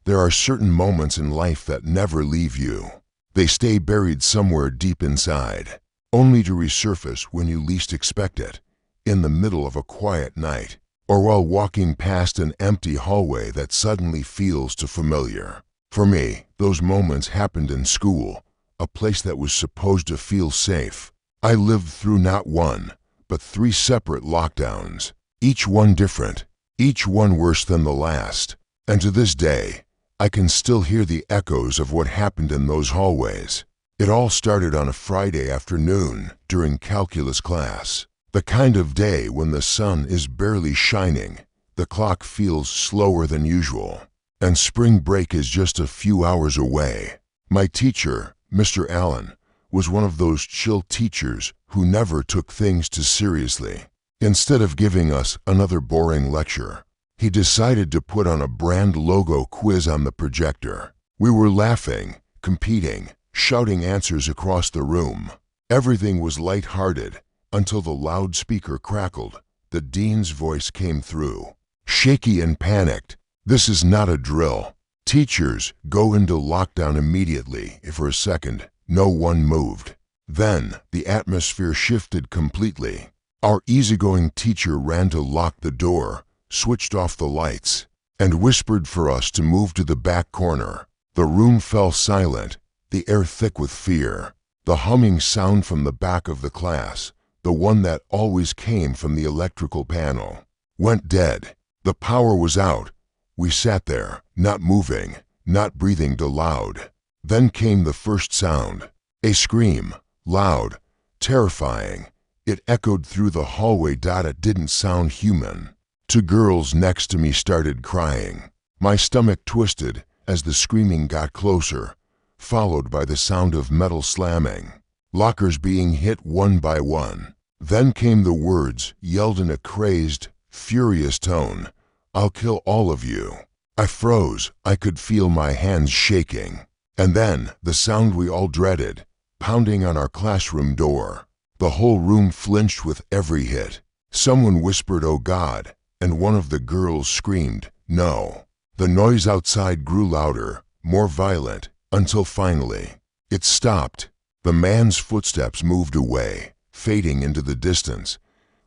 There are certain moments in life that never leave you. They stay buried somewhere deep inside, only to resurface when you least expect it, in the middle of a quiet night, or while walking past an empty hallway that suddenly feels too familiar. For me, those moments happened in school, a place that was supposed to feel safe. I lived through not one, but 3 separate lockdowns, each one different, each one worse than the last. And to this day, I can still hear the echoes of what happened in those hallways. It all started on a Friday afternoon during calculus class, the kind of day when the sun is barely shining, the clock feels slower than usual, and spring break is just a few hours away. My teacher, Mr. Allen, was one of those chill teachers who never took things too seriously. Instead of giving us another boring lecture, he decided to put on a brand logo quiz on the projector. We were laughing, competing, shouting answers across the room. Everything was light-hearted until the loudspeaker crackled. The dean's voice came through, shaky and panicked. "This is not a drill. Teachers, go into lockdown immediately." For a second, no one moved. Then, the atmosphere shifted completely. Our easygoing teacher ran to lock the door, switched off the lights, and whispered for us to move to the back corner. The room fell silent, the air thick with fear. The humming sound from the back of the class, the one that always came from the electrical panel, went dead. The power was out. We sat there, not moving, not breathing too loud. Then came the first sound, a scream, loud, terrifying. It echoed through the hallway. It didn't sound human. 2 girls next to me started crying. My stomach twisted as the screaming got closer, followed by the sound of metal slamming, lockers being hit one by one. Then came the words, yelled in a crazed, furious tone, "I'll kill all of you." I froze. I could feel my hands shaking. And then, the sound we all dreaded, pounding on our classroom door. The whole room flinched with every hit. Someone whispered, "Oh God," and one of the girls screamed, "No." The noise outside grew louder, more violent, until finally, it stopped. The man's footsteps moved away, fading into the distance,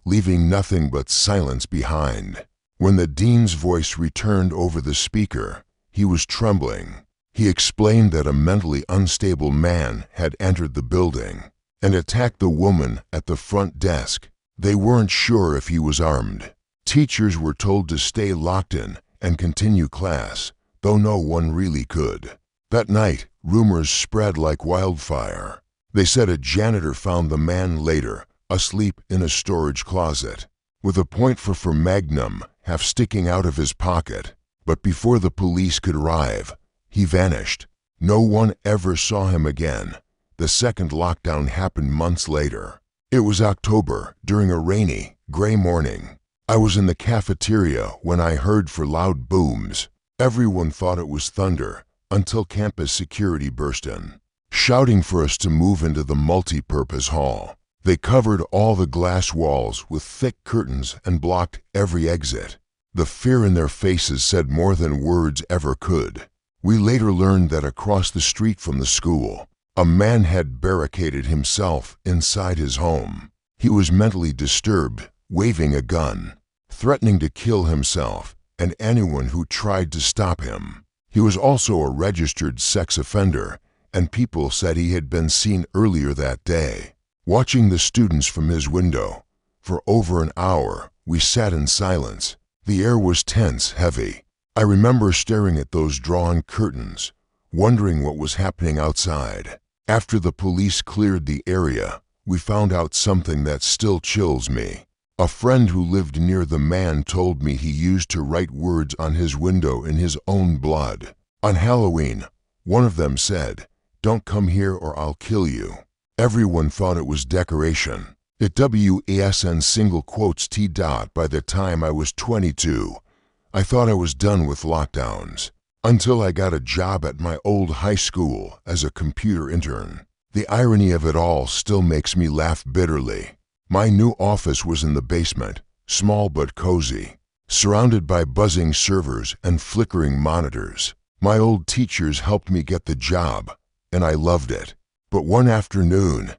leaving nothing but silence behind. When the dean's voice returned over the speaker, he was trembling. He explained that a mentally unstable man had entered the building and attacked the woman at the front desk. They weren't sure if he was armed. Teachers were told to stay locked in and continue class, though no one really could. That night, rumors spread like wildfire. They said a janitor found the man later, asleep in a storage closet, with a .44 Magnum half sticking out of his pocket. But before the police could arrive, he vanished. No one ever saw him again. The second lockdown happened months later. It was October, during a rainy, gray morning. I was in the cafeteria when I heard for loud booms. Everyone thought it was thunder until campus security burst in, shouting for us to move into the multi-purpose hall. They covered all the glass walls with thick curtains and blocked every exit. The fear in their faces said more than words ever could. We later learned that across the street from the school, a man had barricaded himself inside his home. He was mentally disturbed, waving a gun, threatening to kill himself and anyone who tried to stop him. He was also a registered sex offender, and people said he had been seen earlier that day, watching the students from his window. For over an hour, we sat in silence. The air was tense, heavy. I remember staring at those drawn curtains, wondering what was happening outside. After the police cleared the area, we found out something that still chills me. A friend who lived near the man told me he used to write words on his window in his own blood. On Halloween, one of them said, "Don't come here or I'll kill you." Everyone thought it was decoration. It wasn single quotes T. By the time I was 22, I thought I was done with lockdowns, until I got a job at my old high school as a computer intern. The irony of it all still makes me laugh bitterly. My new office was in the basement, small but cozy, surrounded by buzzing servers and flickering monitors. My old teachers helped me get the job, and I loved it. But one afternoon,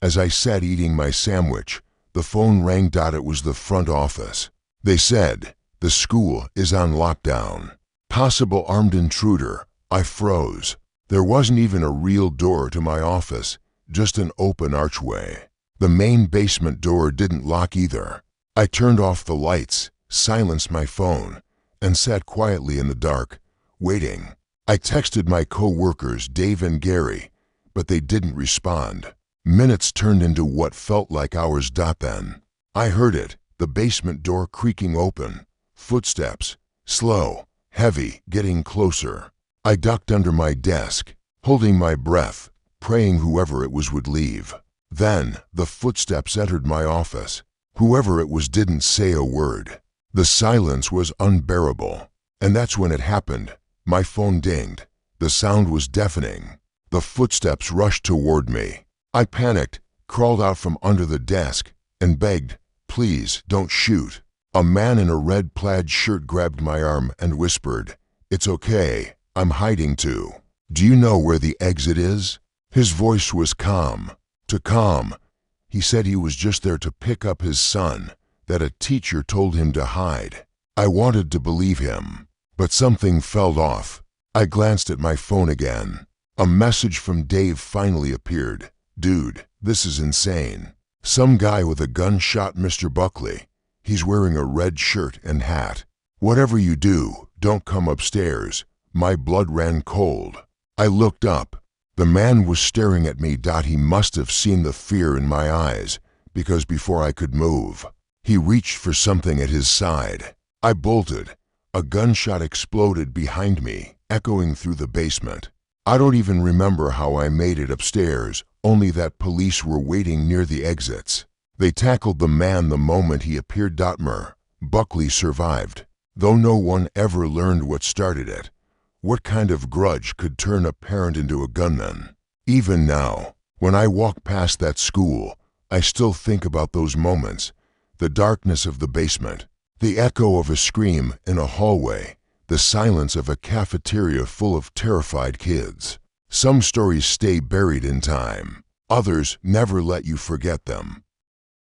as I sat eating my sandwich, the phone rang. It was the front office. They said, "The school is on lockdown. Possible armed intruder." I froze. There wasn't even a real door to my office, just an open archway. The main basement door didn't lock either. I turned off the lights, silenced my phone, and sat quietly in the dark, waiting. I texted my co-workers Dave and Gary, but they didn't respond. Minutes turned into what felt like hours. Then I heard it, the basement door creaking open, footsteps, slow, heavy, getting closer. I ducked under my desk, holding my breath, praying whoever it was would leave. Then the footsteps entered my office. Whoever it was didn't say a word. The silence was unbearable. And that's when it happened. My phone dinged. The sound was deafening. The footsteps rushed toward me. I panicked, crawled out from under the desk, and begged, "Please don't shoot." A man in a red plaid shirt grabbed my arm and whispered, "It's okay, I'm hiding too. Do you know where the exit is?" His voice was calm. Too calm. He said he was just there to pick up his son, that a teacher told him to hide. I wanted to believe him, but something felt off. I glanced at my phone again. A message from Dave finally appeared. "Dude, this is insane. Some guy with a gun shot Mr. Buckley. He's wearing a red shirt and hat. Whatever you do, don't come upstairs." My blood ran cold. I looked up. The man was staring at me. He must have seen the fear in my eyes, because before I could move, he reached for something at his side. I bolted. A gunshot exploded behind me, echoing through the basement. I don't even remember how I made it upstairs, only that police were waiting near the exits. They tackled the man the moment he appeared. Buckley survived, though no one ever learned what started it. What kind of grudge could turn a parent into a gunman? Even now, when I walk past that school, I still think about those moments. The darkness of the basement, the echo of a scream in a hallway, the silence of a cafeteria full of terrified kids. Some stories stay buried in time. Others never let you forget them.